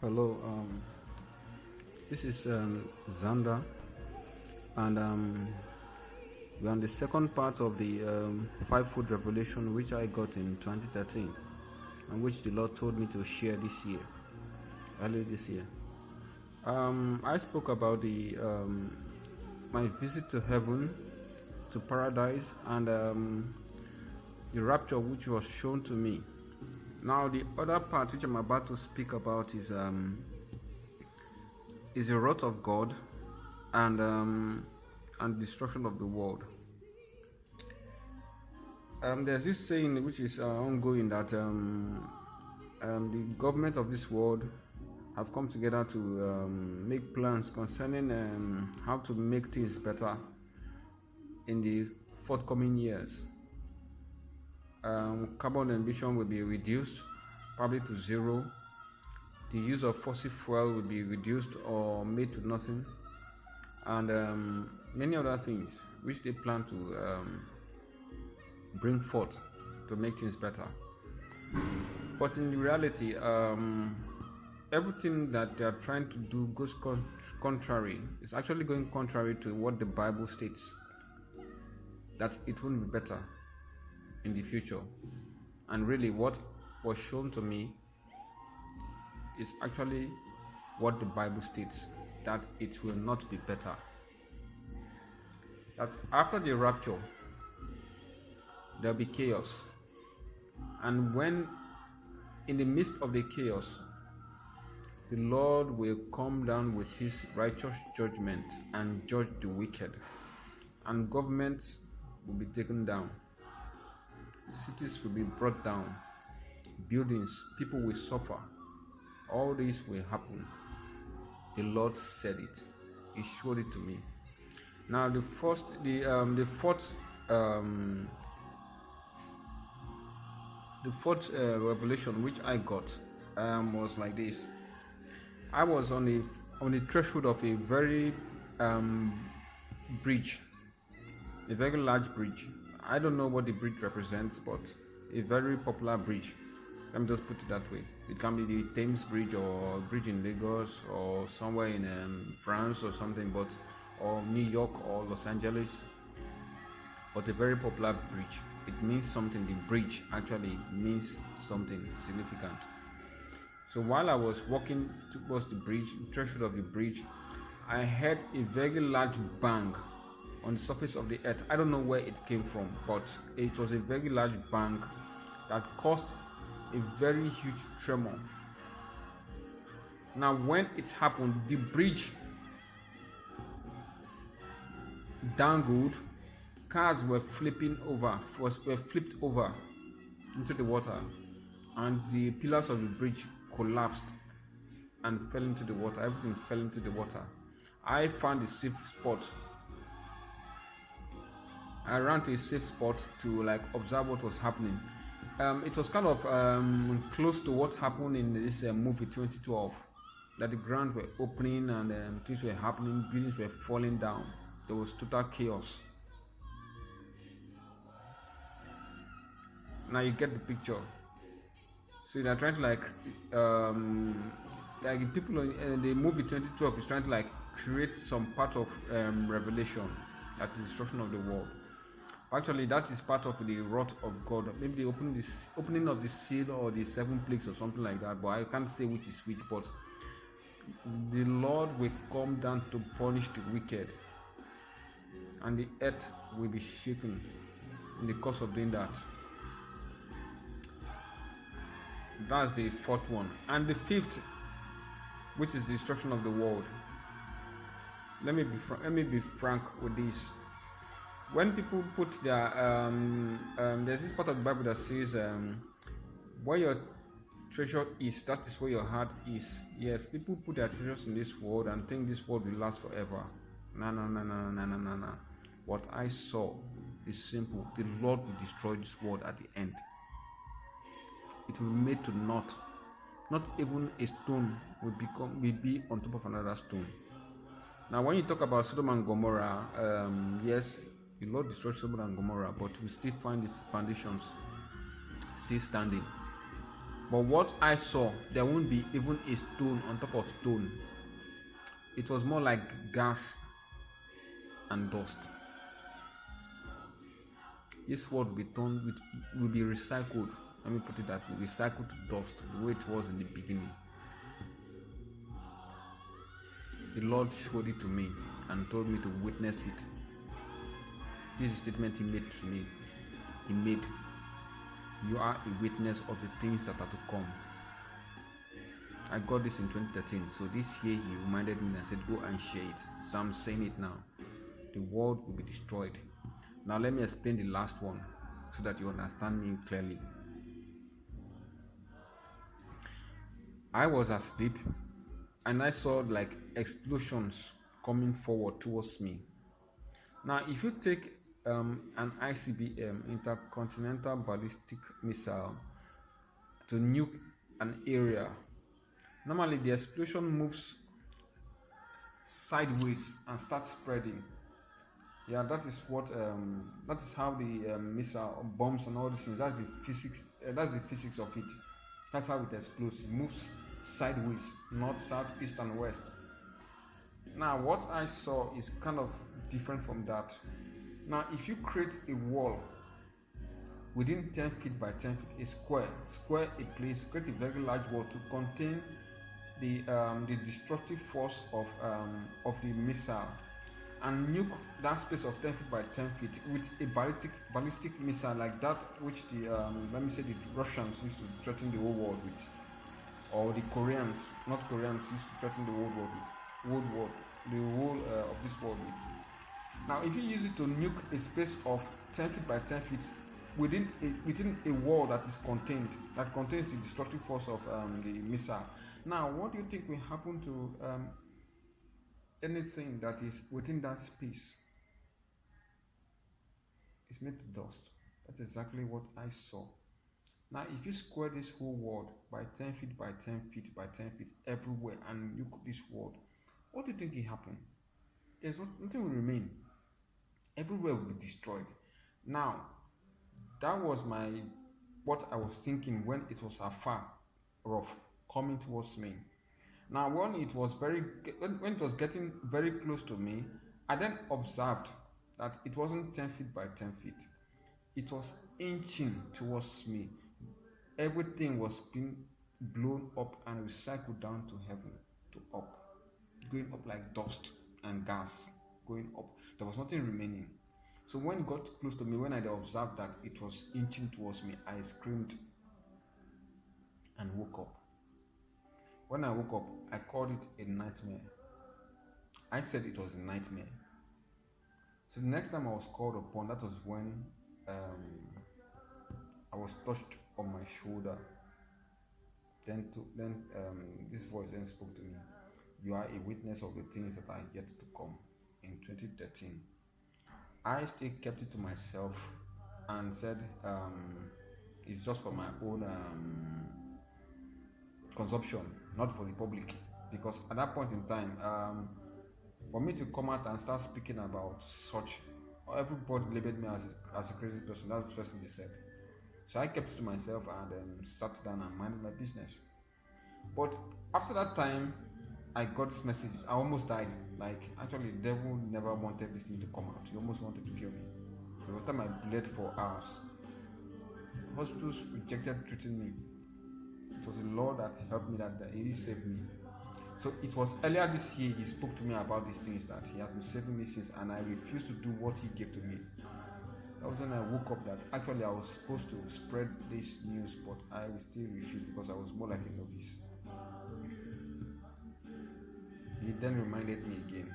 Hello, this is Xander, and we're on the second part of the five-fold revelation which I got in 2013, and which the Lord told me to share this year, early this year. I spoke about the my visit to heaven, to paradise, and the rapture which was shown to me. Now, the other part which I'm about to speak about is the wrath of God and destruction of the world. There's this saying which is ongoing that the government of this world have come together to make plans concerning how to make things better in the forthcoming years. Carbon emission will be reduced probably to zero. The use of fossil fuel will be reduced or made to nothing, and many other things which they plan to bring forth to make things better. But in reality, everything that they are trying to do goes contrary. It's actually going contrary to what the Bible states, that it will be better in the future. And really what was shown to me is actually what the Bible states, that it will not be better. That after the rapture there'll be chaos, and when in the midst of the chaos the Lord will come down with his righteous judgment and judge the wicked, and governments will be taken down, cities will be brought down, buildings, people will suffer. All this will happen. The Lord said it. He showed it to me. Now the fourth revelation which I got was like this. I was on the threshold of a very bridge, a very large bridge. I don't know what the bridge represents, but a very popular bridge. Let me just put it that way. It can be the Thames Bridge, or a bridge in Lagos, or somewhere in France or something, or New York or Los Angeles. But a very popular bridge. It means something. The bridge actually means something significant. So while I was walking towards the bridge, threshold of the bridge, I heard a very large bang on the surface of the earth. I don't know where it came from, but it was a very large bang that caused a very huge tremor. Now when it happened, the bridge dangled, cars were flipped over into the water, and the pillars of the bridge collapsed and fell into the water. Everything fell into the water. I found a safe spot. I ran to a safe spot to observe what was happening. It was kind of close to what happened in this movie 2012, that the ground were opening and things were happening, buildings were falling down. There was total chaos. Now you get the picture. So they're trying to people in the movie 2012 is trying to create some part of revelation, that is the destruction of the world. Actually, that is part of the wrath of God. Maybe the opening of the seal or the seven plagues or something like that. But I can't say which is which. But the Lord will come down to punish the wicked, and the earth will be shaken in the course of doing that. That's the fourth one. And the fifth, which is the destruction of the world. Let me be frank with this. When people put their there's this part of the Bible that says where your treasure is, that is where your heart is. Yes, people put their treasures in this world and think this world will last forever. No. What I saw is simple. The Lord will destroy this world at the end. It will be made to naught. Not even a stone will be on top of another stone. Now when you talk about Sodom and Gomorrah, yes, the Lord destroyed Sodom and Gomorrah, but we still find its foundations still standing. But what I saw, there won't be even a stone on top of stone. It was more like gas and dust. This word will be turned, will be recycled. Let me put it that way, recycled to dust, the way it was in the beginning. The Lord showed it to me and told me to witness it. This is a statement He made to me. He made, you are a witness of the things that are to come. I got this in 2013. So this year He reminded me and said, go and share it. So I'm saying it now. The world will be destroyed. Now let me explain the last one so that you understand me clearly. I was asleep and I saw like explosions coming forward towards me. Now if you take an ICBM, intercontinental ballistic missile, to nuke an area, normally the explosion moves sideways and starts spreading. Yeah, that is how the missile bombs and all these things. That's the physics. That's the physics of it. That's how it explodes. It moves sideways, north, south, east, and west. Now, what I saw is kind of different from that. Now, if you create a wall within 10 feet by 10 feet, a square a place, create a very large wall to contain the destructive force of the missile, and nuke that space of 10 feet by 10 feet with a ballistic missile like that which the let me say the Russians used to threaten the whole world with, or the North Koreans used to threaten the whole world with, the whole of this world with. Now, if you use it to nuke a space of 10 feet by 10 feet within a wall that is contained, that contains the destructive force of the missile. Now, what do you think will happen to anything that is within that space? It's made to dust. That's exactly what I saw. Now, if you square this whole world by 10 feet by 10 feet by 10 feet everywhere and nuke this world, what do you think will happen? There's nothing will remain. Everywhere will be destroyed. Now, that was what I was thinking when it was afar off coming towards me. Now, when it was getting very close to me, I then observed that it wasn't 10 feet by 10 feet. It was inching towards me. Everything was being blown up and recycled down to heaven, to up, going up like dust and gas, going up. There was nothing remaining. So when it got close to me, when I observed that it was inching towards me, I screamed and woke up. When I woke up, I called it a nightmare. I said it was a nightmare. So the next time I was called upon, that was when I was touched on my shoulder. Then this voice then spoke to me. You are a witness of the things that are yet to come. In 2013, I still kept it to myself and said it's just for my own consumption, not for the public. Because at that point in time, for me to come out and start speaking about such, everybody labeled me as a crazy person. That's the first thing they said. So I kept it to myself and sat down and minded my business. But after that time, I got this message. I almost died. Like, actually, the devil never wanted this thing to come out. He almost wanted to kill me. By the time I bled for hours, hospitals rejected treating me. It was the Lord that helped me that day. He saved me. So it was earlier this year He spoke to me about these things, that He has been saving me since, and I refused to do what He gave to me. That was when I woke up that actually I was supposed to spread this news, but I still refused because I was more like a novice. He then reminded me again,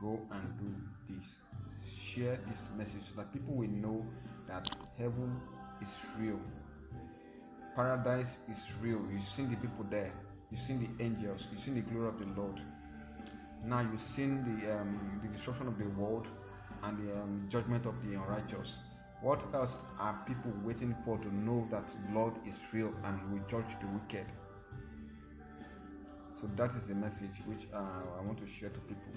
go and do this. Share this message so that people will know that heaven is real. Paradise is real. You've seen the people there. You've seen the angels. You've seen the glory of the Lord. Now you've seen the destruction of the world and the judgment of the unrighteous. What else are people waiting for to know that the Lord is real and will judge the wicked? So that is the message which I want to share to people.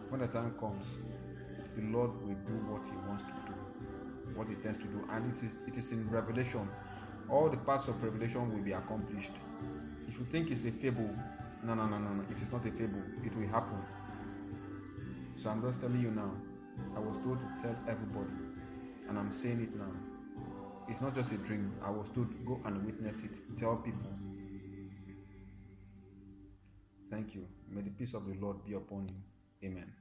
When the time comes, the Lord will do what He wants to do, what He tends to do. And it is in Revelation All the parts of Revelation will be accomplished. If you think it's a fable, no. It is not a fable. It will happen. So I'm just telling you now. I was told to tell everybody, and I'm saying it now. It's not just a dream. I was told, go and witness it. Tell people. Thank you. May the peace of the Lord be upon you. Amen.